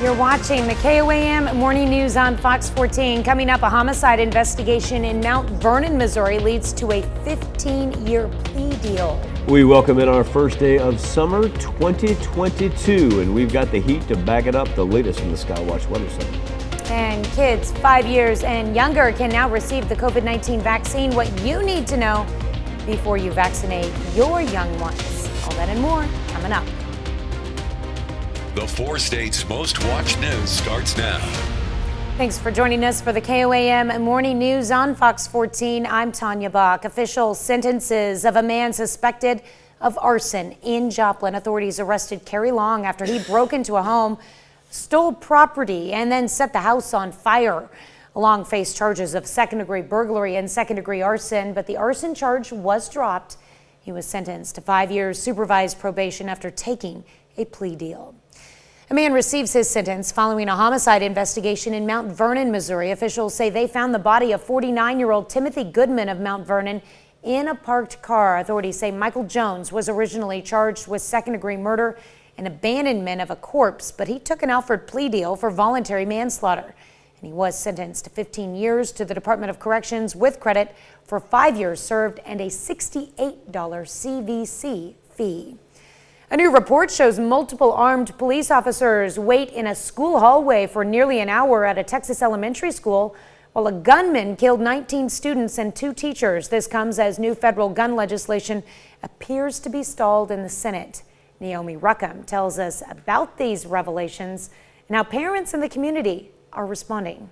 You're watching the KOAM Morning News on Fox 14. Coming up, a homicide investigation in Mount Vernon, Missouri leads to a 15-year plea deal. We welcome in our first day of summer 2022, and we've got the heat to back it up. The latest from the Skywatch Weather Center. And kids 5 years and younger can now receive the COVID-19 vaccine. What you need to know before you vaccinate your young ones. All that and more coming up. The 4 states' most watched news starts now. Thanks for joining us for the KOAM Morning News on Fox 14. I'm Tanya Bach. Official sentences of a man suspected of arson in Joplin. Authorities arrested Kerry Long after he broke into a home, stole property, and then set the house on fire. Long faced charges of second-degree burglary and second-degree arson, but the arson charge was dropped. He was sentenced to 5 years supervised probation after taking a plea deal. A man receives his sentence following a homicide investigation in Mount Vernon, Missouri. Officials say they found the body of 49-year-old Timothy Goodman of Mount Vernon in a parked car. Authorities say Michael Jones was originally charged with second-degree murder and abandonment of a corpse, but he took an offered plea deal for voluntary manslaughter. And he was sentenced to 15 years to the Department of Corrections with credit for 5 years served and a $68 CVC fee. A new report shows multiple armed police officers wait in a school hallway for nearly an hour at a Texas elementary school while a gunman killed 19 students and 2 teachers. This comes as new federal gun legislation appears to be stalled in the Senate. Naomi Ruckham tells us about these revelations and how parents in the community are responding.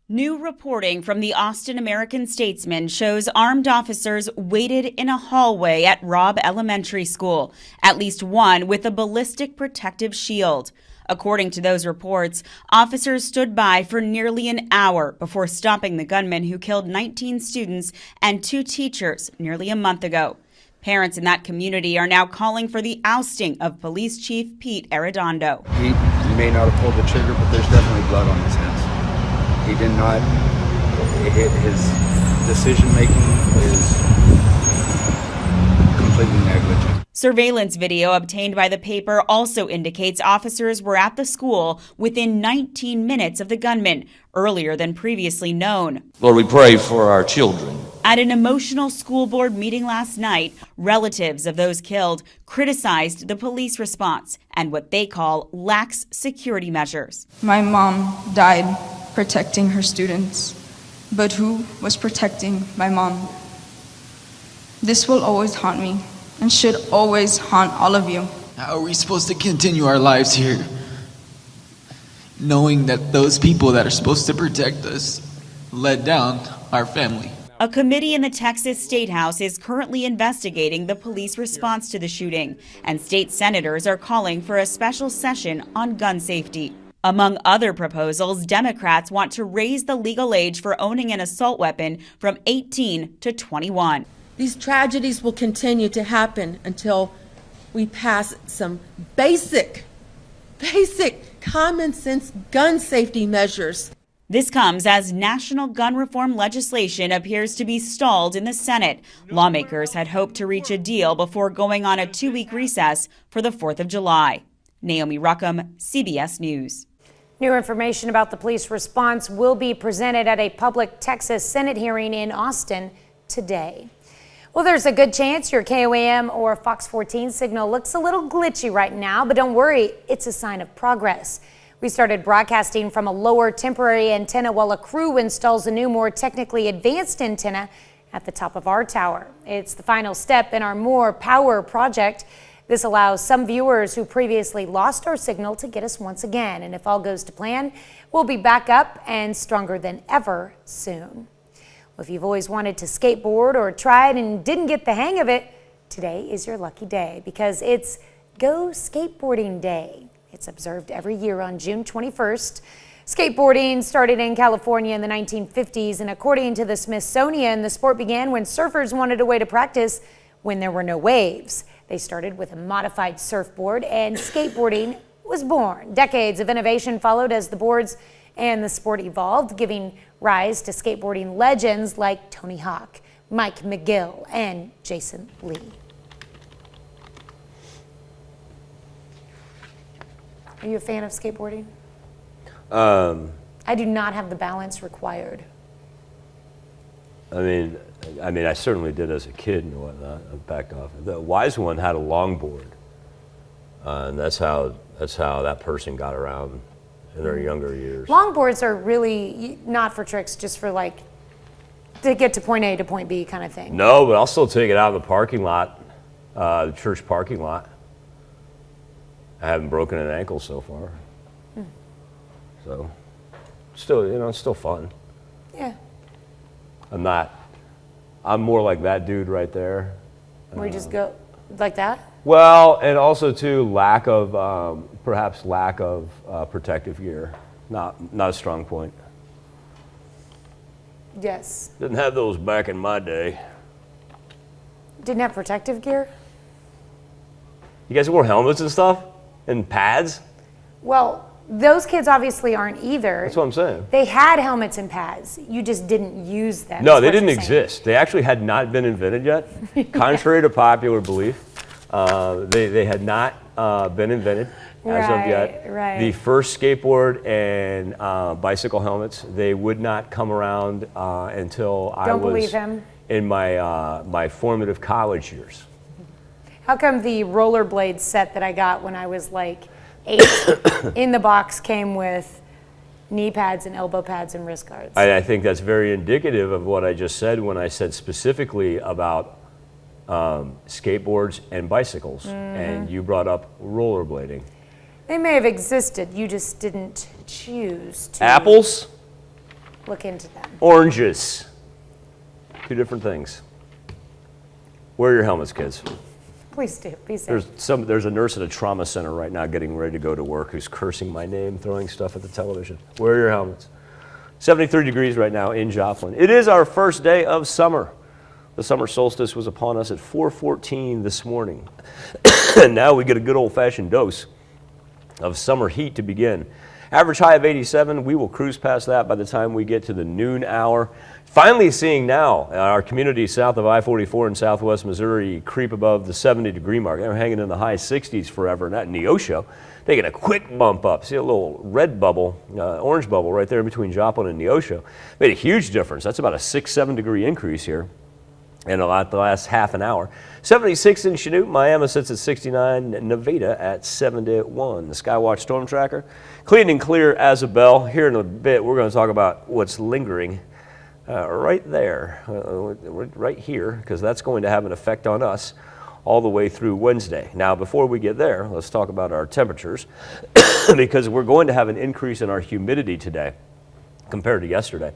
New reporting from the Austin American-Statesman shows armed officers waited in a hallway at Robb Elementary School, at least one with a ballistic protective shield. According to those reports, officers stood by for nearly an hour before stopping the gunman who killed 19 students and 2 teachers nearly a month ago. Parents in that community are now calling for the ousting of Police Chief Pete Arredondo. He may not have pulled the trigger, but there's definitely blood on his hands. He did not, his decision-making is completely negligent. Surveillance video obtained by the paper also indicates officers were at the school within 19 minutes of the gunman, earlier than previously known. Lord, we pray for our children. At an emotional school board meeting last night, relatives of those killed criticized the police response and what they call lax security measures. My mom died protecting her students, but who was protecting my mom? This will always haunt me and should always haunt all of you. How are we supposed to continue our lives here, knowing that those people that are supposed to protect us let down our family? A committee in the Texas State House is currently investigating the police response to the shooting, and state senators are calling for a special session on gun safety. Among other proposals, Democrats want to raise the legal age for owning an assault weapon from 18 to 21. These tragedies will continue to happen until we pass some basic common sense gun safety measures. This comes as national gun reform legislation appears to be stalled in the Senate. Lawmakers had hoped to reach a deal before going on a 2-week recess for the 4th of July. Naomi Ruckham, CBS News. New information about the police response will be presented at a public Texas Senate hearing in Austin today. Well, there's a good chance your KOAM or Fox 14 signal looks a little glitchy right now, but don't worry, it's a sign of progress. We started broadcasting from a lower temporary antenna while a crew installs a new, more technically advanced antenna at the top of our tower. It's the final step in our More Power project. This allows some viewers who previously lost our signal to get us once again. And if all goes to plan, we'll be back up and stronger than ever soon. Well, if you've always wanted to skateboard or tried and didn't get the hang of it, today is your lucky day because it's Go Skateboarding Day. It's observed every year on June 21st. Skateboarding started in California in the 1950s, and according to the Smithsonian, the sport began when surfers wanted a way to practice when there were no waves. They started with a modified surfboard, and skateboarding was born. Decades of innovation followed as the boards and the sport evolved, giving rise to skateboarding legends like Tony Hawk, Mike McGill, and Jason Lee. Are you a fan of skateboarding? I do not have the balance required. mean, I certainly did as a kid and whatnot. I backed off. The wise one had a longboard, and that's how that person got around in their younger years. Longboards are really not for tricks, just for like to get to point A to point B kind of thing. No, but I'll still take it out of the parking lot, the church parking lot. I haven't broken an ankle so far. So, still, it's still fun. Yeah. I'm more like that dude right there. Where you just go like that? Well, and also too, perhaps lack of protective gear. Not a strong point. Yes. Didn't have those back in my day. Didn't have protective gear? You guys wore helmets and stuff? And pads? Well, those kids obviously aren't either. That's what I'm saying. They had helmets and pads. You just didn't use them. No, is they what didn't you're saying. exist. They actually had not been invented yet. Contrary to popular belief, they had not been invented as of yet. Right. The first skateboard and bicycle helmets, they would not come around until I Don't was believe him. in my formative college years. How come the rollerblade set that I got when I was like 8 in the box came with knee pads and elbow pads and wrist guards? I think that's very indicative of what I just said when I said specifically about skateboards and bicycles, and you brought up rollerblading. They may have existed, you just didn't choose to Apples, look into them. oranges, two different things. Wear your helmets, kids. Please do, be safe. There's a nurse at a trauma center right now getting ready to go to work who's cursing my name, throwing stuff at the television. Wear your helmets. 73 degrees right now in Joplin. It is our first day of summer. The summer solstice was upon us at 4:14 this morning. And now we get a good old-fashioned dose of summer heat to begin. Average high of 87. We will cruise past that by the time we get to the noon hour. Finally seeing now our community south of I-44 in southwest Missouri creep above the 70-degree mark. They were hanging in the high 60s forever, and that in Neosho, taking a quick bump up. See a little red bubble, orange bubble right there in between Joplin and Neosho. Made a huge difference. That's about a 6-7 degree increase here in the last half an hour. 76 in Chanute, Miami sits at 69, Nevada at 71. The Skywatch Storm Tracker, clean and clear as a bell. Here in a bit, we're going to talk about what's lingering right there, right here, because that's going to have an effect on us all the way through Wednesday. Now, before we get there, let's talk about our temperatures, because we're going to have an increase in our humidity today compared to yesterday.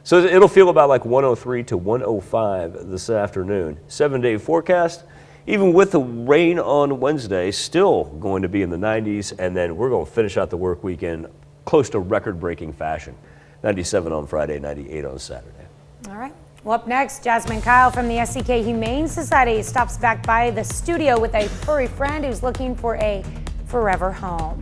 So it'll feel about like 103 to 105 this afternoon. 7-day forecast, even with the rain on Wednesday, still going to be in the 90s, and then we're going to finish out the work weekend close to record-breaking fashion. 97 on Friday, 98 on Saturday. All right. Well, up next, Jasmine Kyle from the SEK Humane Society stops back by the studio with a furry friend who's looking for a forever home.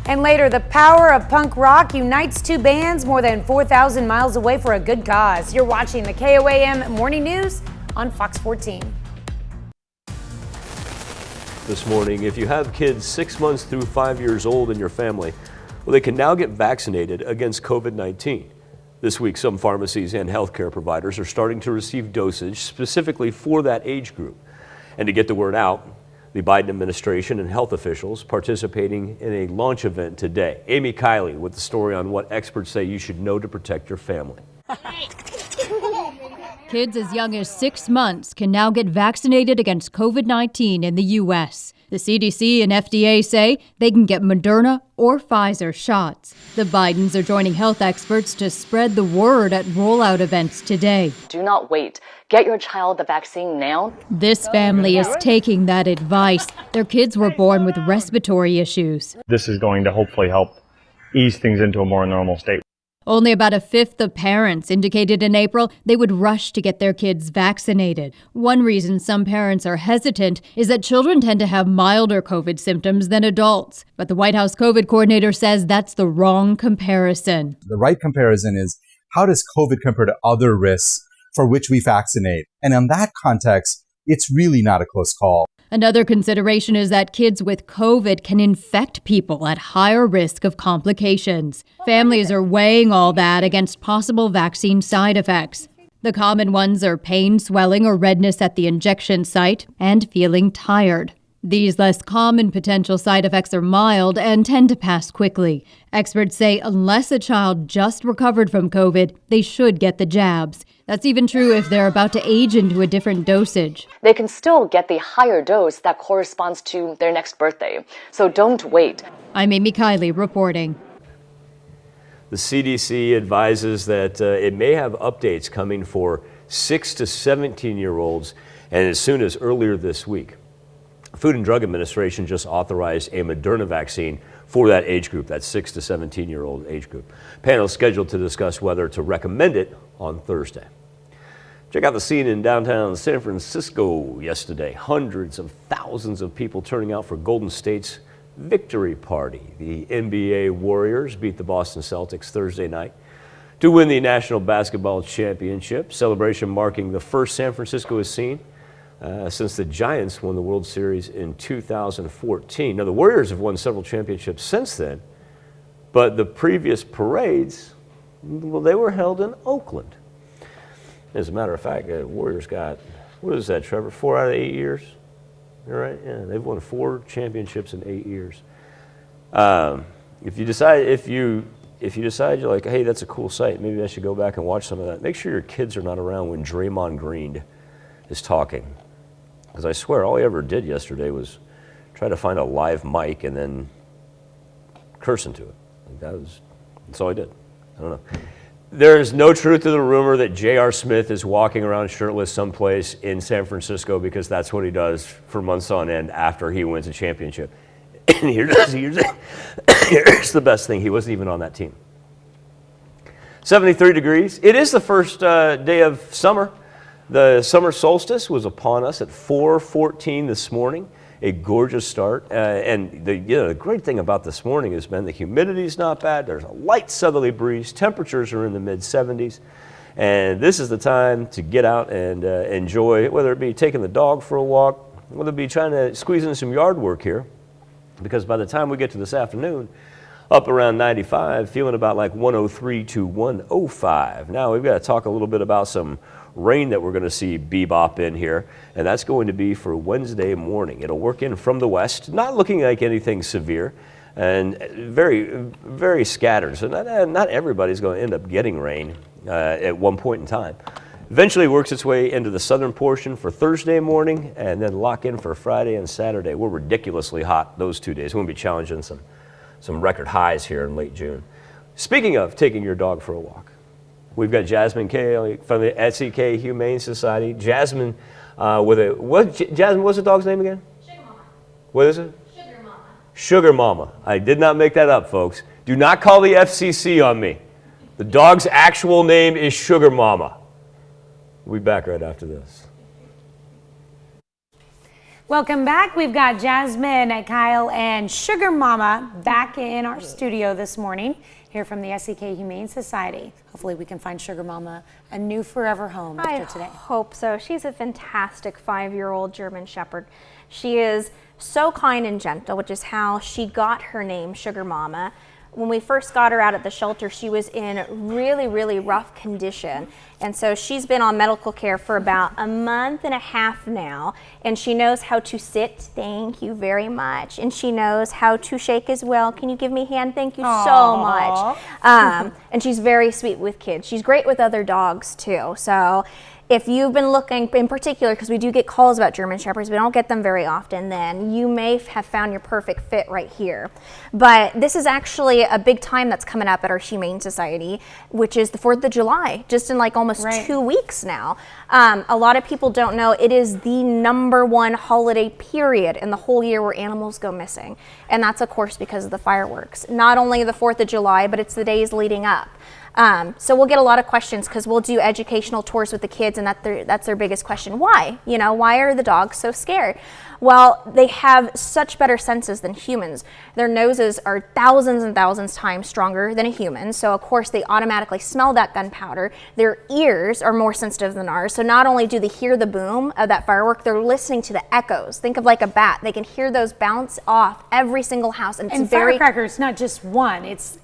And later, the power of punk rock unites two bands more than 4,000 miles away for a good cause. You're watching the KOAM Morning News on Fox 14. This morning, if you have kids 6 months through 5 years old in your family, well, they can now get vaccinated against COVID-19. This week, some pharmacies and healthcare providers are starting to receive dosage specifically for that age group. And to get the word out, the Biden administration and health officials participating in a launch event today. Amy Kiley with the story on what experts say you should know to protect your family. Kids as young as 6 months can now get vaccinated against COVID-19 in the U.S. The CDC and FDA say they can get Moderna or Pfizer shots. The Bidens are joining health experts to spread the word at rollout events today. Do not wait. Get your child the vaccine now. This family is taking that advice. Their kids were born with respiratory issues. This is going to hopefully help ease things into a more normal state. Only about a fifth of parents indicated in April they would rush to get their kids vaccinated. One reason some parents are hesitant is that children tend to have milder COVID symptoms than adults. But the White House COVID coordinator says that's the wrong comparison. The right comparison is, how does COVID compare to other risks for which we vaccinate? And in that context, it's really not a close call. Another consideration is that kids with COVID can infect people at higher risk of complications. Families are weighing all that against possible vaccine side effects. The common ones are pain, swelling, or redness at the injection site, and feeling tired. These less common potential side effects are mild and tend to pass quickly. Experts say unless a child just recovered from COVID, they should get the jabs. That's even true if they're about to age into a different dosage. They can still get the higher dose that corresponds to their next birthday. So don't wait. I'm Amy Kiley reporting. The CDC advises that it may have updates coming for 6 to 17-year-olds, and as soon as earlier this week. Food and Drug Administration just authorized a Moderna vaccine for that age group, that 6 to 17-year-old age group. Panel is scheduled to discuss whether to recommend it on Thursday. Check out the scene in downtown San Francisco yesterday. Hundreds of thousands of people turning out for Golden State's victory party. The NBA Warriors beat the Boston Celtics Thursday night to win the National Basketball Championship. Celebration marking the first San Francisco has seen since the Giants won the World Series in 2014. Now, the Warriors have won several championships since then, but the previous parades, well, they were held in Oakland. As a matter of fact, the Warriors got, what is that, Trevor, 4 out of 8 years? You're right, yeah, they've won 4 championships in 8 years. If you decide you're like, hey, that's a cool site, maybe I should go back and watch some of that, make sure your kids are not around when Draymond Green is talking. Because I swear, all he ever did yesterday was try to find a live mic and then curse into it. That's all he did. I don't know. There is no truth to the rumor that J.R. Smith is walking around shirtless someplace in San Francisco because that's what he does for months on end after he wins a championship. And here's the best thing. He wasn't even on that team. 73 degrees. It is the first day of summer. The summer solstice was upon us at 4:14 this morning. A gorgeous start. And the great thing about this morning has been the humidity's not bad. There's a light southerly breeze. Temperatures are in the mid-70s. And this is the time to get out and enjoy, whether it be taking the dog for a walk, whether it be trying to squeeze in some yard work here. Because by the time we get to this afternoon, up around 95, feeling about like 103 to 105. Now we've got to talk a little bit about some rain that we're going to see bebop in here, and that's going to be for Wednesday morning. It'll work in from the west, not looking like anything severe, and very, very scattered. So not everybody's going to end up getting rain at one point in time. Eventually works its way into the southern portion for Thursday morning, and then lock in for Friday and Saturday. We're ridiculously hot those 2 days. We're going to be challenging some record highs here in late June. Speaking of taking your dog for a walk, we've got Jasmine K from the SEK Humane Society. Jasmine, Jasmine, what's the dog's name again? Sugar Mama. What is it? Sugar Mama. Sugar Mama. I did not make that up, folks. Do not call the FCC on me. The dog's actual name is Sugar Mama. We'll be back right after this. Welcome back. We've got Jasmine, Kyle, and Sugar Mama back in our studio this morning here from the SEK Humane Society. Hopefully we can find Sugar Mama a new forever home after today. I hope so. She's a fantastic 5-year-old German Shepherd. She is so kind and gentle, which is how she got her name, Sugar Mama. When we first got her out at the shelter, she was in really, really rough condition. And so she's been on medical care for about a month and a half now. And she knows how to sit, thank you very much. And she knows how to shake as well. Can you give me a hand? Thank you so much. And she's very sweet with kids. She's great with other dogs too. So if you've been looking in particular, because we do get calls about German Shepherds, we don't get them very often, then you may have found your perfect fit right here. But this is actually a big time that's coming up at our Humane Society, which is the 4th of July, just in like almost 2 weeks now. A lot of people don't know it is the #1 holiday period in the whole year where animals go missing. And that's of course because of the fireworks. Not only the 4th of July, but it's the days leading up. So we'll get a lot of questions because we'll do educational tours with the kids, and that's their biggest question. Why? You know, why are the dogs so scared? Well, they have such better senses than humans. Their noses are thousands and thousands times stronger than a human, so of course they automatically smell that gunpowder. Their ears are more sensitive than ours, so not only do they hear the boom of that firework, they're listening to the echoes. Think of like a bat. They can hear those bounce off every single house, and it's very firecrackers, not just one, it's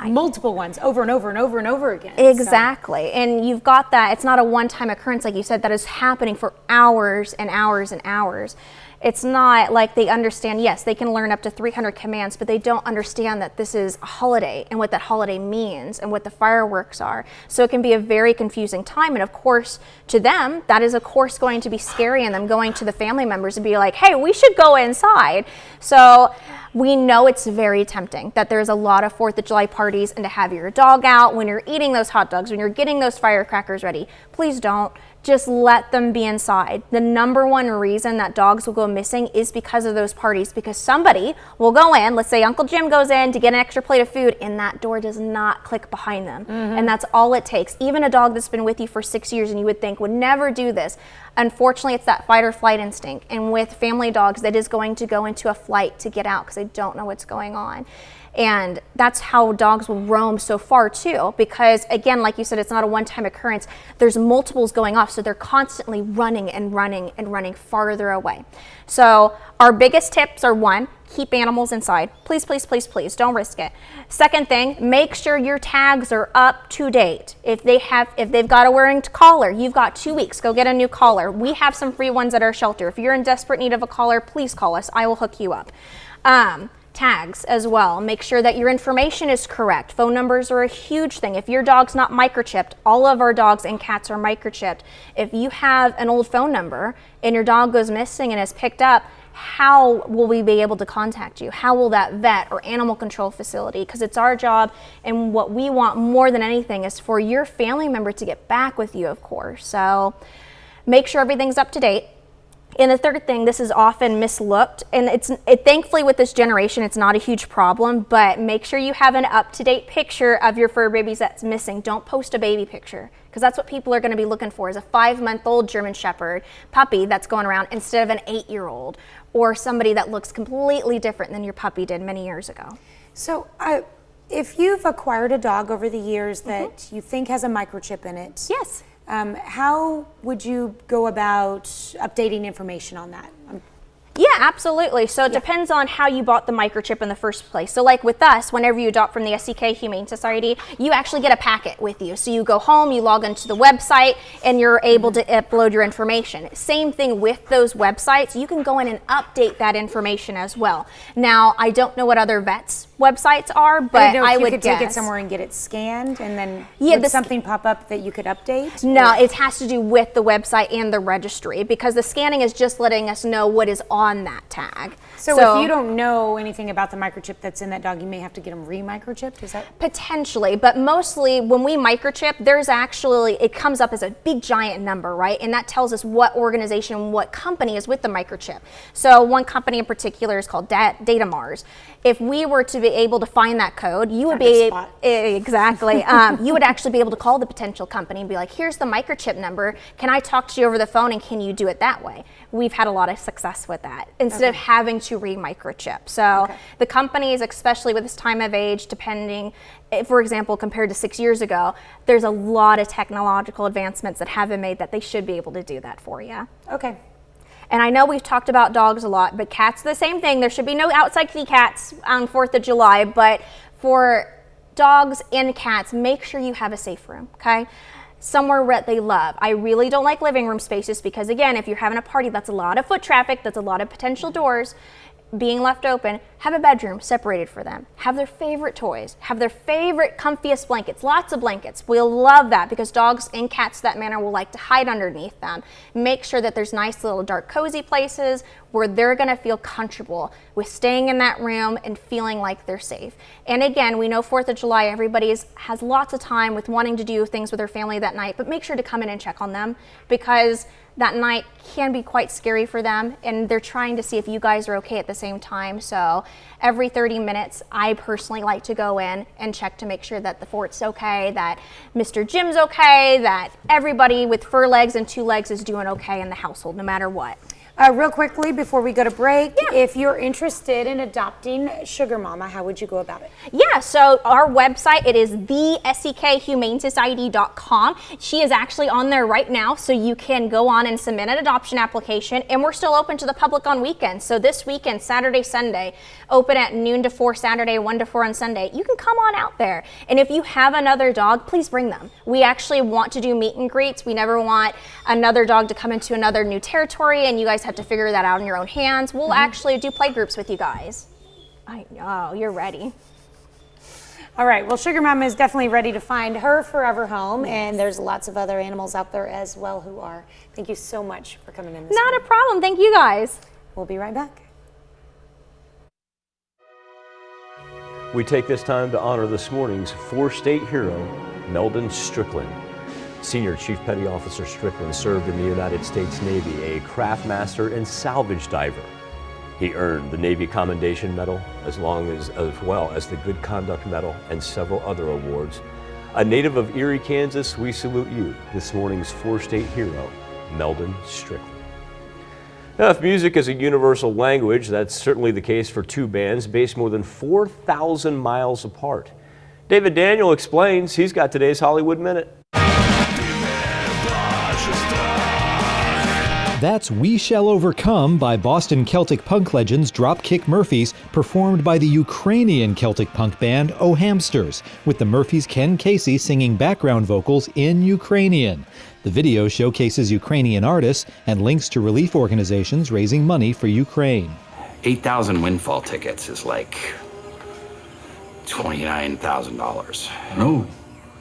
multiple ones over and over and over and over again. Exactly. And you've got that. It's not a one-time occurrence, like you said, that is happening for hours and hours and hours. It's not like they understand, yes, they can learn up to 300 commands, but they don't understand that this is a holiday and what that holiday means and what the fireworks are. So it can be a very confusing time. And of course, to them, that is of course going to be scary, and them going to the family members and be like, hey, we should go inside. So we know it's very tempting that there's a lot of 4th of July parties, and to have your dog out when you're eating those hot dogs, when you're getting those firecrackers ready, please don't. Just let them be inside. The number one reason that dogs will go missing is because of those parties, because somebody will go in, let's say Uncle Jim goes in to get an extra plate of food, and that door does not click behind them. And that's all it takes. Even a dog that's been with you for 6 years and you would think would never do this, unfortunately it's that fight or flight instinct. And with family dogs, that is going to go into a flight to get out because they don't know what's going on. And that's how dogs will roam so far too, because again, like you said, it's not a one-time occurrence. There's multiples going off, so they're constantly running and running and running farther away. So our biggest tips are: 1, keep animals inside. Please, please, please, please, don't risk it. Second thing, make sure your tags are up to date. If they've got a wearing collar, you've got 2 weeks, go get a new collar. We have some free ones at our shelter. If you're in desperate need of a collar, please call us. I will hook you up. Tags as well. Make sure that your information is correct. Phone numbers are a huge thing. If your dog's not microchipped, all of our dogs and cats are microchipped. If you have an old phone number and your dog goes missing and is picked up, how will we be able to contact you? How will that vet or animal control facility? Because it's our job, and what we want more than anything is for your family member to get back with you, of course. So make sure everything's up to date. And the third thing, this is often mislooked, and thankfully with this generation, it's not a huge problem, but make sure you have an up-to-date picture of your fur babies that's missing. Don't post a baby picture, because that's what people are going to be looking for, is a 5-month-old German Shepherd puppy that's going around instead of an 8-year-old, or somebody that looks completely different than your puppy did many years ago. So if you've acquired a dog over the years that you think has a microchip in it, yes. How would you go about updating information on that? Yeah, absolutely. So it depends on how you bought the microchip in the first place. So like with us, whenever you adopt from the SCK Humane Society, you actually get a packet with you. So you go home, you log into the website, and you're able to upload your information. Same thing with those websites. You can go in and update that information as well. Now, I don't know what other vets' websites are, but I would could guess. take it somewhere and get it scanned, and then would something pop up that you could update? No, it has to do with the website and the registry, because the scanning is just letting us know what is on that tag. So if you don't know anything about the microchip that's in that dog, you may have to get them re-microchipped, is that? Potentially, but mostly when we microchip, there's actually, it comes up as a big giant number, right? And that tells us what organization, what company is with the microchip. So one company in particular is called Datamars. If we were to be able to find that code, you would be, exactly, you would actually be able to call the potential company and be like, here's the microchip number, can I talk to you over the phone, and can you do it that way? We've had a lot of success with that, instead of having to re-microchip. So the companies, especially with this time of age, depending, for example, compared to 6 years ago, there's a lot of technological advancements that have been made that they should be able to do that for you. Okay. And I know we've talked about dogs a lot, but cats, the same thing. There should be no outside kitty cats on 4th of July, but for dogs and cats, make sure you have a safe room, okay? Somewhere that they love. I really don't like living room spaces because, again, if you're having a party, that's a lot of foot traffic, that's a lot of potential doors being left open. Have a bedroom separated for them. Have their favorite toys. Have their favorite comfiest blankets. Lots of blankets. We'll love that because dogs and cats, that manner, will like to hide underneath them. Make sure that there's nice little dark cozy places where they're going to feel comfortable with staying in that room and feeling like they're safe. And again, we know 4th of July, everybody has lots of time with wanting to do things with their family that night, but make sure to come in and check on them because that night can be quite scary for them, and they're trying to see if you guys are okay at the same time. So every 30 minutes, I personally like to go in and check to make sure that the fort's okay, that Mr. Jim's okay, that everybody with fur legs and 2 legs is doing okay in the household, no matter what. Real quickly, before we go to break, if you're interested in adopting Sugar Mama, how would you go about it? Yeah, so our website, it is thesekhumanesociety.com. She is actually on there right now, so you can go on and submit an adoption application, and we're still open to the public on weekends. So this weekend, Saturday, Sunday, open at noon to 4 Saturday, 1 to 4 on Sunday. You can come on out there. And if you have another dog, please bring them. We actually want to do meet and greets. We never want another dog to come into another new territory and you guys have to figure that out in your own hands. We'll actually do play groups with you guys. I know, you're ready. All right, well, Sugar Mama is definitely ready to find her forever home, and there's lots of other animals out there as well who are. Thank you so much for coming in this Not morning. a problem, thank you guys. We'll be right back. We take this time to honor this morning's four-state hero, Meldon Strickland. Senior Chief Petty Officer Strickland served in the United States Navy, a craft master and salvage diver. He earned the Navy Commendation Medal as well as the Good Conduct Medal and several other awards. A native of Erie, Kansas, we salute you, this morning's four-state hero, Meldon Strickland. Now, if music is a universal language, that's certainly the case for two bands based more than 4,000 miles apart. David Daniel explains. He's got today's Hollywood Minute. That's We Shall Overcome by Boston Celtic punk legends Dropkick Murphys, performed by the Ukrainian Celtic punk band O Hamsters, with the Murphys' Ken Casey singing background vocals in Ukrainian. The video showcases Ukrainian artists and links to relief organizations raising money for Ukraine. 8,000 windfall tickets is like $29,000. No.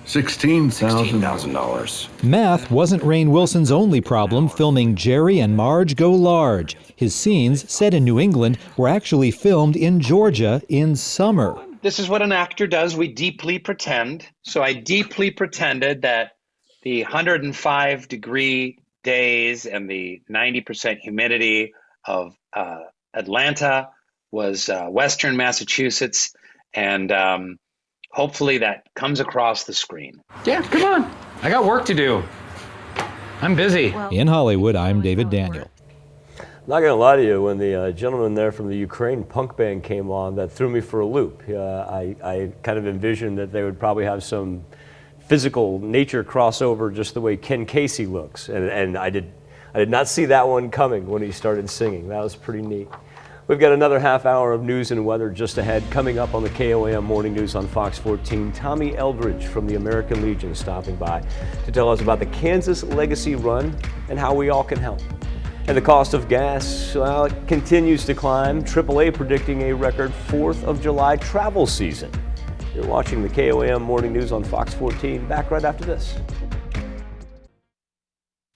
$16,000. Math wasn't Rainn Wilson's only problem filming Jerry and Marge Go Large. His scenes, set in New England, were actually filmed in Georgia in summer. This is what an actor does. We deeply pretend. So I deeply pretended that the 105-degree days and the 90% humidity of Atlanta was Western Massachusetts, and hopefully that comes across the screen. Yeah, come on. I got work to do. I'm busy. In Hollywood, I'm David Daniel. Not gonna lie to you, when the gentleman there from the Ukraine punk band came on, that threw me for a loop. I kind of envisioned that they would probably have some physical nature crossover, just the way Ken Casey looks, and I did not see that one coming when he started singing. That was pretty neat. We've got another half hour of news and weather just ahead. Coming up on the KOAM Morning News on Fox 14, Tommy Eldridge from the American Legion stopping by to tell us about the Kansas Legacy Run and how we all can help. And the cost of gas, well, it continues to climb. AAA predicting a record 4th of July travel season. You're watching the KOAM Morning News on Fox 14. Back right after this.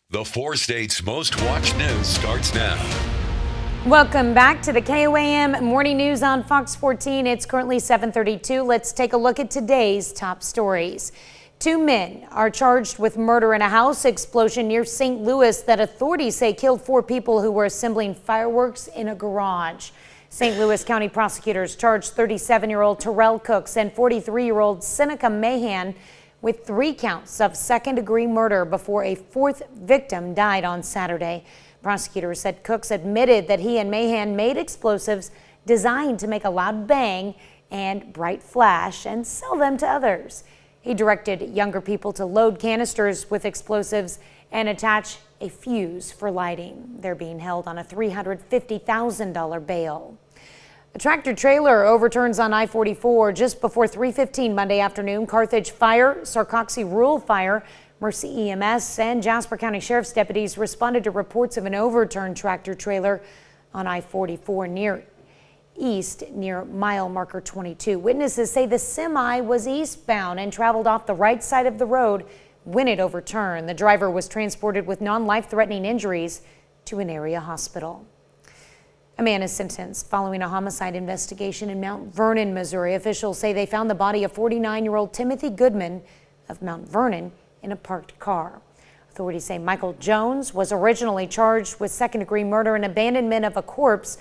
The four states' most watched news starts now. Welcome back to the KOAM Morning News on Fox 14. It's currently 7:32. Let's take a look at today's top stories. 2 men are charged with murder in a house explosion near St. Louis that authorities say killed 4 people who were assembling fireworks in a garage. St. Louis County prosecutors charged 37-year-old Terrell Cooks and 43-year-old Seneca Mahan with 3 counts of second-degree murder before a 4th victim died on Saturday. Prosecutors said Cooks admitted that he and Mahan made explosives designed to make a loud bang and bright flash and sell them to others. He directed younger people to load canisters with explosives and attach a fuse for lighting. They're being held on a $350,000 bail. A tractor trailer overturns on I-44 just before 3:15 Monday afternoon. Carthage Fire, Sarcoxy Rural Fire, Mercy EMS, and Jasper County Sheriff's deputies responded to reports of an overturned tractor trailer on I-44 east near mile marker 22. Witnesses say the semi was eastbound and traveled off the right side of the road when it overturned. The driver was transported with non-life-threatening injuries to an area hospital. A man is sentenced following a homicide investigation in Mount Vernon, Missouri. Officials say they found the body of 49-year-old Timothy Goodman of Mount Vernon in a parked car. Authorities say Michael Jones was originally charged with second-degree murder and abandonment of a corpse,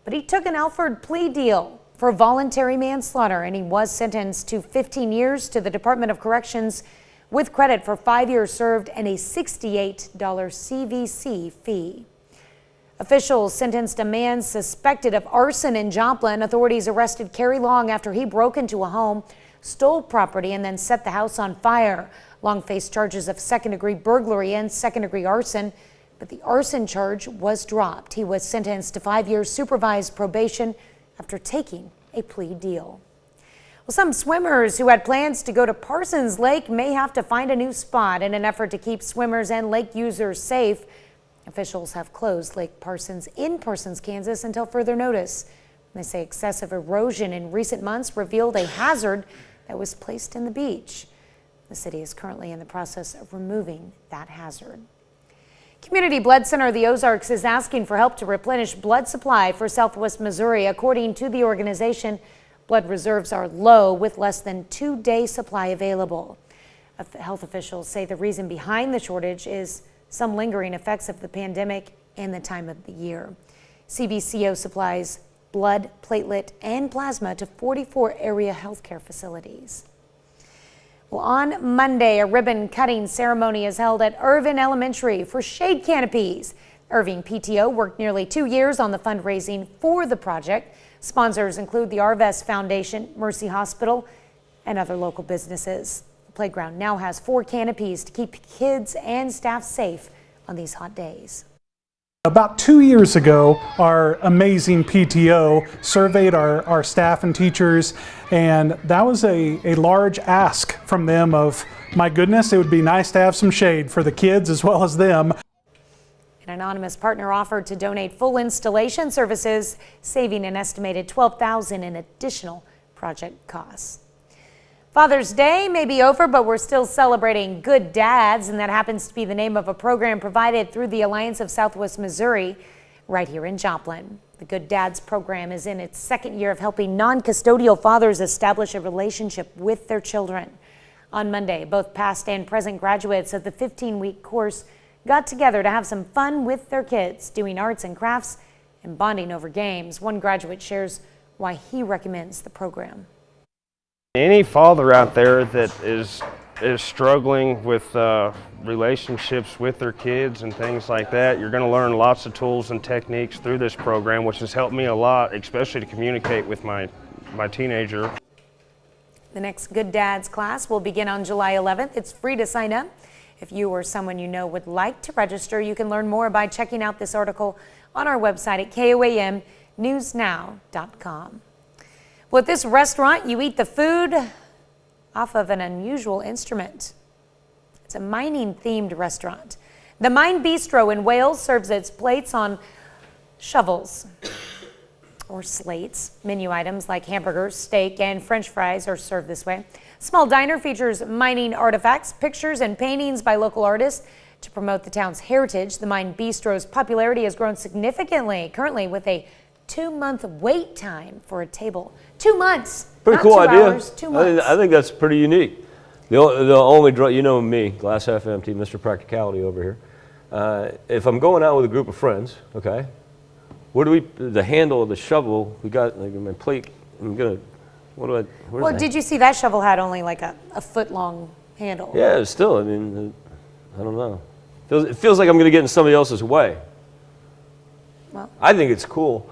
but he took an Alford plea deal for voluntary manslaughter, and he was sentenced to 15 years to the Department of Corrections with credit for 5 years served and a $68 CVC fee. Officials sentenced a man suspected of arson in Joplin. Authorities arrested Kerry Long after he broke into a home, stole property, and then set the house on fire. Long faced charges of second-degree burglary and second-degree arson, but the arson charge was dropped. He was sentenced to 5 years supervised probation after taking a plea deal. Well, some swimmers who had plans to go to Parsons Lake may have to find a new spot in an effort to keep swimmers and lake users safe. Officials have closed Lake Parsons in Parsons, Kansas until further notice. They say excessive erosion in recent months revealed a hazard that was placed in the beach. The city is currently in the process of removing that hazard. Community Blood Center of the Ozarks is asking for help to replenish blood supply for Southwest Missouri. According to the organization, blood reserves are low with less than 2-day supply available. Health officials say the reason behind the shortage is some lingering effects of the pandemic and the time of the year. CBCO supplies blood, platelet, and plasma to 44 area healthcare facilities. Well, on Monday, a ribbon cutting ceremony is held at Irvin Elementary for shade canopies. Irving PTO worked nearly 2 years on the fundraising for the project. Sponsors include the Arvest Foundation, Mercy Hospital, and other local businesses. The playground now has 4 canopies to keep kids and staff safe on these hot days. About 2 years ago, our amazing PTO surveyed our staff and teachers, and that was a large ask from them of, my goodness, it would be nice to have some shade for the kids as well as them. An anonymous partner offered to donate full installation services, saving an estimated $12,000 in additional project costs. Father's Day may be over, but we're still celebrating good dads, and that happens to be the name of a program provided through the Alliance of Southwest Missouri right here in Joplin. The Good Dads program is in its second year of helping non-custodial fathers establish a relationship with their children. On Monday, both past and present graduates of the 15-week course got together to have some fun with their kids, doing arts and crafts and bonding over games. One graduate shares why he recommends the program. Any father out there that is struggling with relationships with their kids and things like that, you're going to learn lots of tools and techniques through this program, which has helped me a lot, especially to communicate with my teenager. The next Good Dads class will begin on July 11th. It's free to sign up. If you or someone you know would like to register, you can learn more by checking out this article on our website at KOAMnewsnow.com. Well, at this restaurant, you eat the food off of an unusual instrument. It's a mining-themed restaurant. The Mine Bistro in Wales serves its plates on shovels or slates. Menu items like hamburgers, steak, and French fries are served this way. Small diner features mining artifacts, pictures, and paintings by local artists to promote the town's heritage. The Mine Bistro's popularity has grown significantly, currently with a 2-month wait time for a table. 2 months. Pretty not cool 2 idea. hours, 2 months. I think that's pretty unique. The only draw, you know me, glass half empty, Mr. Practicality over here. If I'm going out with a group of friends, okay, where do the handle of the shovel, we got like my plate, where's Well, did you see that shovel had only like a foot-long handle? Yeah, still, I mean, I don't know. It feels like I'm going to get in somebody else's way. Well, I think it's cool.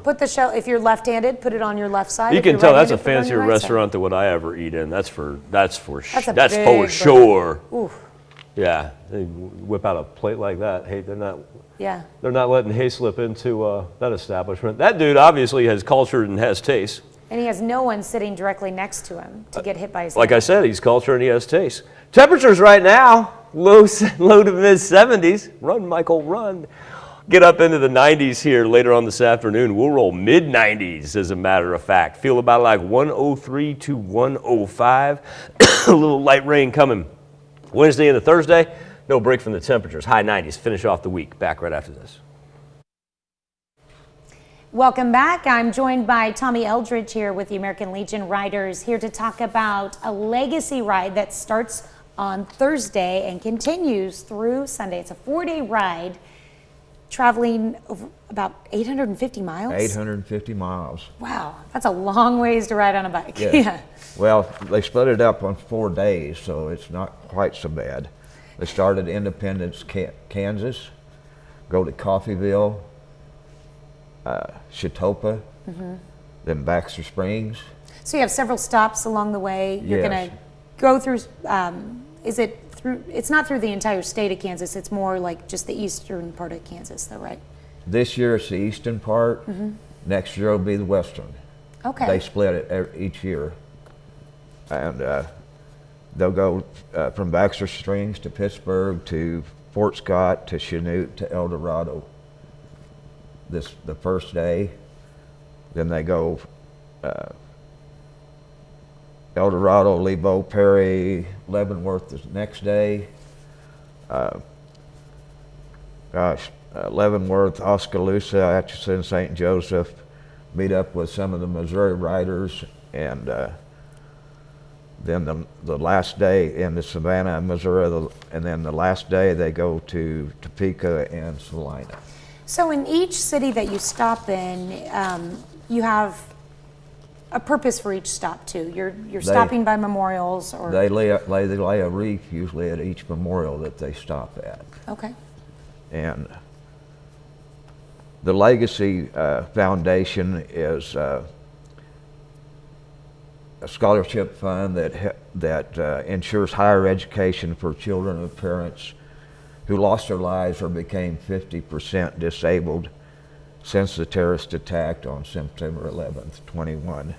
put the shell, if you're left-handed, put it on your left side. You If can you're tell that's a right-handed, put it on your fancier right restaurant than what I ever eat in. That's for a for big sure. burger. Oof. Yeah, they whip out a plate like that. Hey, they're not letting hay slip into that establishment. That dude obviously has culture and has taste. And he has no one sitting directly next to him to get hit by his Like hand. I said, he's culture and he has taste. Temperatures right now, low to mid 70s. Run, Michael, run. Get up into the 90s here later on this afternoon. We'll roll mid 90s as a matter of fact. Feel about like 103 to 105. A little light rain coming Wednesday into Thursday. No break from the temperatures. High 90s. Finish off the week. Back right after this. Welcome back. I'm joined by Tommy Eldridge here with the American Legion Riders, here to talk about a legacy ride that starts on Thursday and continues through Sunday. It's a 4-day ride traveling over about 850 miles? 850 miles. Wow, that's a long ways to ride on a bike. Yeah. Yeah. Well, they split it up on 4 days, so it's not quite so bad. They started Independence, Kansas, go to Coffeyville, Chetopa, then Baxter Springs. So you have several stops along the way. You're Yes. going to go through, is it through, it's not through the entire state of Kansas, it's more like just the eastern part of Kansas though, right? This year it's the eastern part. Next year will be the western. Okay. They split it each year. And they'll go from Baxter Springs to Pittsburgh to Fort Scott to Chanute to El Dorado the first day. Then they go El Dorado, Lebo, Perry, Leavenworth the next day. Leavenworth, Oskaloosa, Atchison, St. Joseph, meet up with some of the Missouri riders, and then the last day into Savannah, Missouri, and then the last day they go to Topeka and Salina. So in each city that you stop in, you have a purpose for each stop too. You're stopping by memorials, or they lay a wreath usually at each memorial that they stop at. Okay. And the Legacy Foundation is a scholarship fund that ensures higher education for children of parents who lost their lives or became 50% disabled since the terrorist attack on September 11th, 21.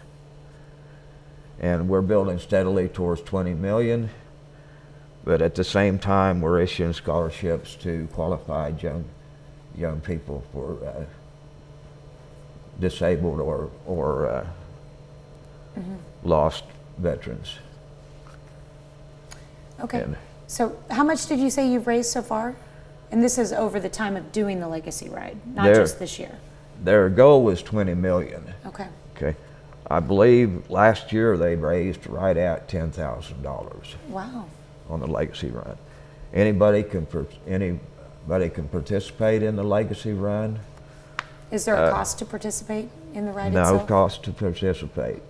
And we're building steadily towards 20 million, but at the same time we're issuing scholarships to qualified young people for disabled or lost veterans. Okay. And so how much did you say you've raised so far? And this is over the time of doing the Legacy Ride, not just this year. Their goal was 20 million. Okay. Okay. I believe last year they raised right at $10,000. Wow. On the Legacy Run. Anybody can participate in the Legacy Run. Is there a cost to participate in the ride No itself? cost to participate.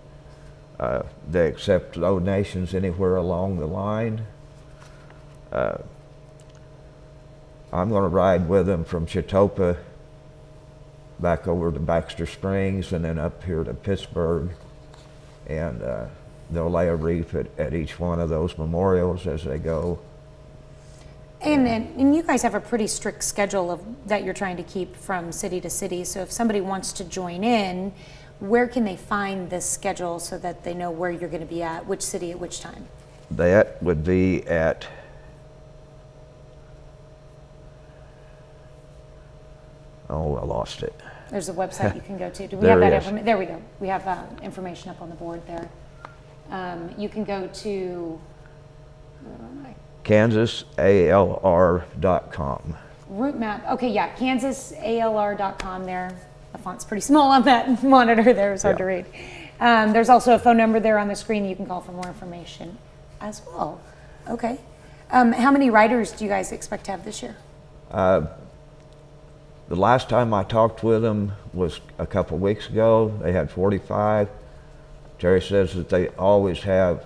They accept donations anywhere along the line. I'm going to ride with them from Chetopa back over to Baxter Springs and then up here to Pittsburgh, and they'll lay a wreath at each one of those memorials as they go. And you guys have a pretty strict schedule that you're trying to keep from city to city. So if somebody wants to join in, where can they find this schedule so that they know where you're going to be at, which city at which time? That would be at I lost it. There's a website you can go to. Do we have that information? There we go. We have information up on the board there. You can go to KansasALR.com. Route map. Okay, yeah, KansasALR.com there. The font's pretty small on that monitor there. It's hard to read. There's also a phone number there on the screen you can call for more information as well. Okay. How many riders do you guys expect to have this year? The last time I talked with them was a couple weeks ago. They had 45. Terry says that they always have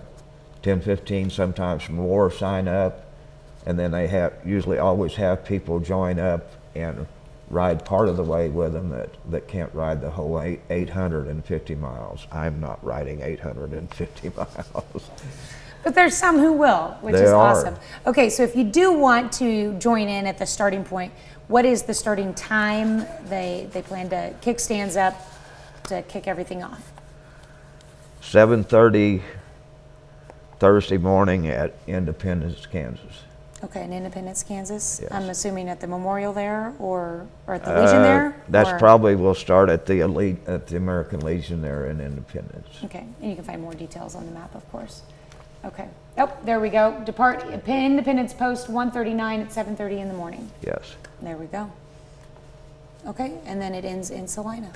10, 15, sometimes more sign up, and then they usually always have people join up and ride part of the way with them that can't ride the whole 850 miles. I'm not riding 850 miles. But there's some who will, which is awesome. Okay, so if you do want to join in at the starting point, what is the starting time? They plan to kick stands up to kick everything off. 7:30 Thursday morning at Independence, Kansas. Okay, in Independence, Kansas. Yes. I'm assuming at the memorial there or at the Legion there? That's probably, we'll start at the American Legion there in Independence. Okay, and you can find more details on the map, of course. Okay. Oh, there we go. Depart Independence Post 139 at 7:30 in the morning. Yes. There we go. Okay, and then it ends in Salina.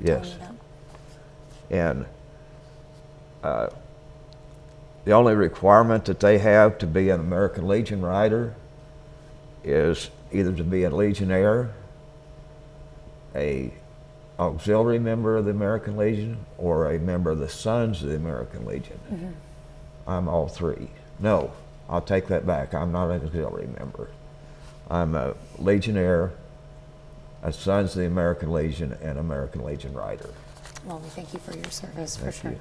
Yes. And the only requirement that they have to be an American Legion rider is either to be a Legionnaire, a auxiliary member of the American Legion, or a member of the Sons of the American Legion. Mm-hmm. I'm all three. No, I'll take that back. I'm not an auxiliary member. I'm a Legionnaire, Sons of the American Legion and American Legion Rider. Well, we thank you for your service, for Thank sure. you.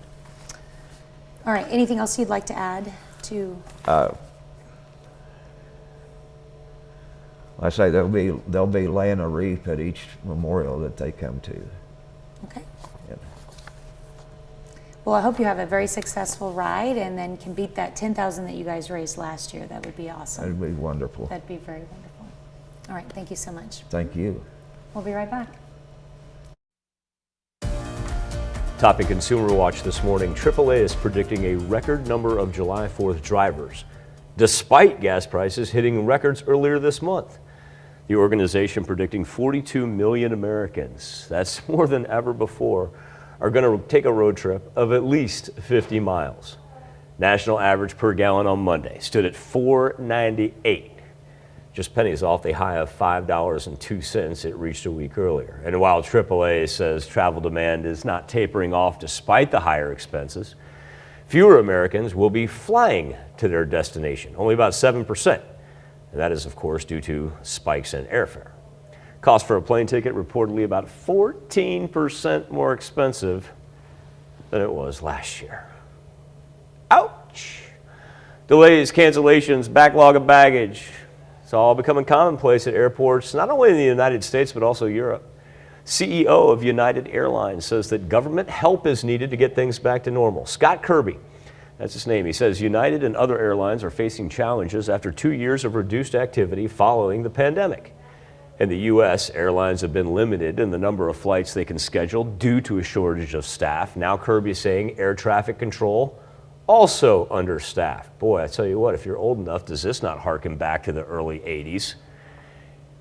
All right, anything else you'd like to add to? I say they'll be laying a wreath at each memorial that they come to. Okay. Yeah. Well, I hope you have a very successful ride and then can beat that 10,000 that you guys raised last year. That would be awesome. That'd be wonderful. That'd be very wonderful. All right, thank you so much. Thank you. We'll be right back. Top in Consumer Watch this morning, AAA is predicting a record number of July 4th drivers, despite gas prices hitting records earlier this month. The organization predicting 42 million Americans, that's more than ever before, are going to take a road trip of at least 50 miles. National average per gallon on Monday stood at $4.98, just pennies off the high of $5.02 it reached a week earlier. And while AAA says travel demand is not tapering off despite the higher expenses, fewer Americans will be flying to their destination, only about 7%. And that is, of course, due to spikes in airfare. Cost for a plane ticket reportedly about 14% more expensive than it was last year. Ouch! Delays, cancellations, backlog of baggage. It's all becoming commonplace at airports, not only in the United States, but also Europe. CEO of United Airlines says that government help is needed to get things back to normal. Scott Kirby, that's his name. He says United and other airlines are facing challenges after 2 years of reduced activity following the pandemic. In the U.S., airlines have been limited in the number of flights they can schedule due to a shortage of staff. Now Kirby is saying air traffic control also understaffed. Boy, I tell you what, if you're old enough, does this not harken back to the early 80s?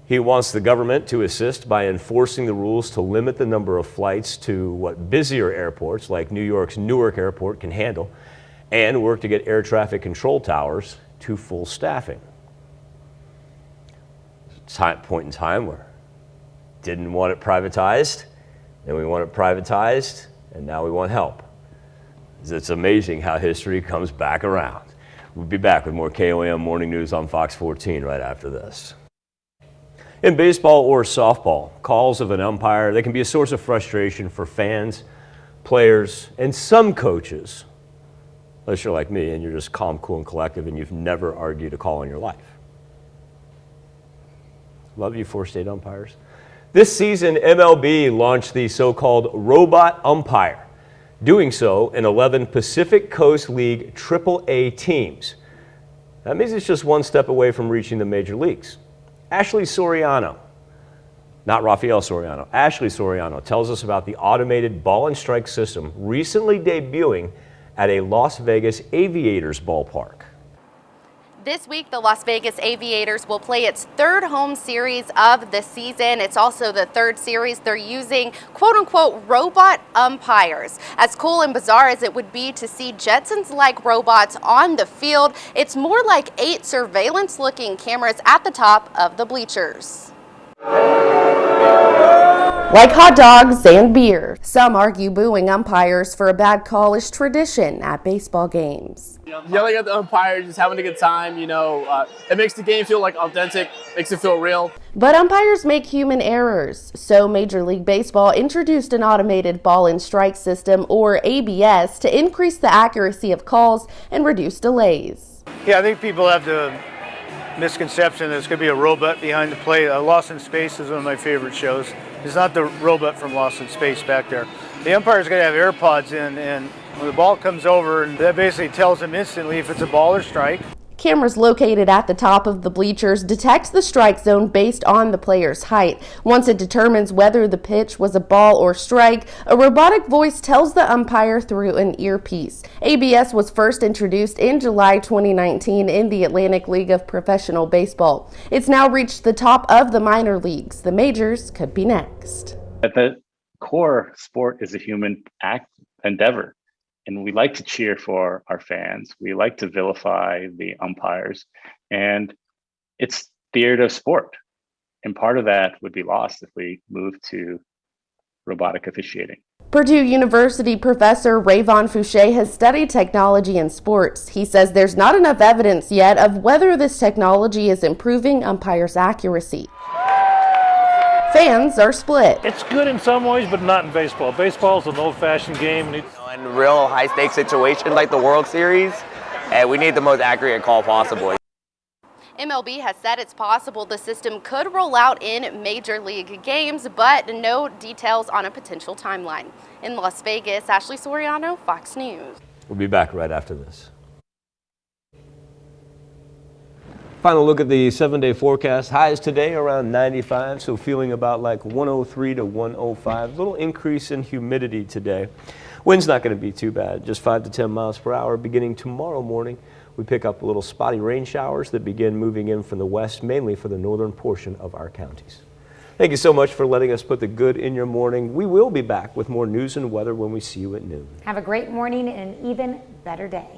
He wants the government to assist by enforcing the rules to limit the number of flights to what busier airports like New York's Newark Airport can handle, and work to get air traffic control towers to full staffing. Point in time where didn't want it privatized, then we want it privatized, and now we want help. It's amazing how history comes back around. We'll be back with more KOAM Morning News on Fox 14 right after this. In baseball or softball, calls of an umpire, they can be a source of frustration for fans, players, and some coaches. Unless you're like me and you're just calm, cool, and collective and you've never argued a call in your life. Love you, 4-state umpires. This season, MLB launched the so-called robot umpire, doing so in 11 Pacific Coast League AAA teams. That means it's just one step away from reaching the major leagues. Ashley Soriano, not Rafael Soriano, Ashley Soriano tells us about the automated ball and strike system recently debuting at a Las Vegas Aviators ballpark. This week, the Las Vegas Aviators will play its third home series of the season. It's also the third series they're using quote-unquote robot umpires. As cool and bizarre as it would be to see Jetsons-like robots on the field, it's more like 8 surveillance-looking cameras at the top of the bleachers. Like hot dogs and beer, some argue booing umpires for a bad call is tradition at baseball games. Yelling at the umpire, just having a good time, it makes the game feel like authentic, makes it feel real. But umpires make human errors, so Major League Baseball introduced an automated ball and strike system, or ABS, to increase the accuracy of calls and reduce delays. Yeah, I think people have the misconception that it's going to be a robot behind the plate. Lost in Space is one of my favorite shows. It's not the robot from Lost in Space back there. The umpire's going to have AirPods in, and when the ball comes over, and that basically tells him instantly if it's a ball or strike. Cameras located at the top of the bleachers detect the strike zone based on the player's height. Once it determines whether the pitch was a ball or strike, a robotic voice tells the umpire through an earpiece. ABS was first introduced in July 2019 in the Atlantic League of Professional Baseball. It's now reached the top of the minor leagues. The majors could be next. At the core, sport is a human endeavor. And we like to cheer for our fans. We like to vilify the umpires. And it's theater of sport. And part of that would be lost if we move to robotic officiating. Purdue University professor Rayvon Fouché has studied technology in sports. He says there's not enough evidence yet of whether this technology is improving umpires' accuracy. Fans are split. It's good in some ways, but not in baseball. Baseball's an old-fashioned game. In real high-stakes situations like the World Series, we need the most accurate call possible. MLB has said it's possible the system could roll out in Major League games, but no details on a potential timeline. In Las Vegas, Ashley Soriano, Fox News. We'll be back right after this. Final look at the 7-day forecast. Highs today around 95, so feeling about like 103 to 105. Little increase in humidity today. Wind's not going to be too bad, just 5 to 10 miles per hour. Beginning tomorrow morning, we pick up a little spotty rain showers that begin moving in from the west, mainly for the northern portion of our counties. Thank you so much for letting us put the good in your morning. We will be back with more news and weather when we see you at noon. Have a great morning and an even better day.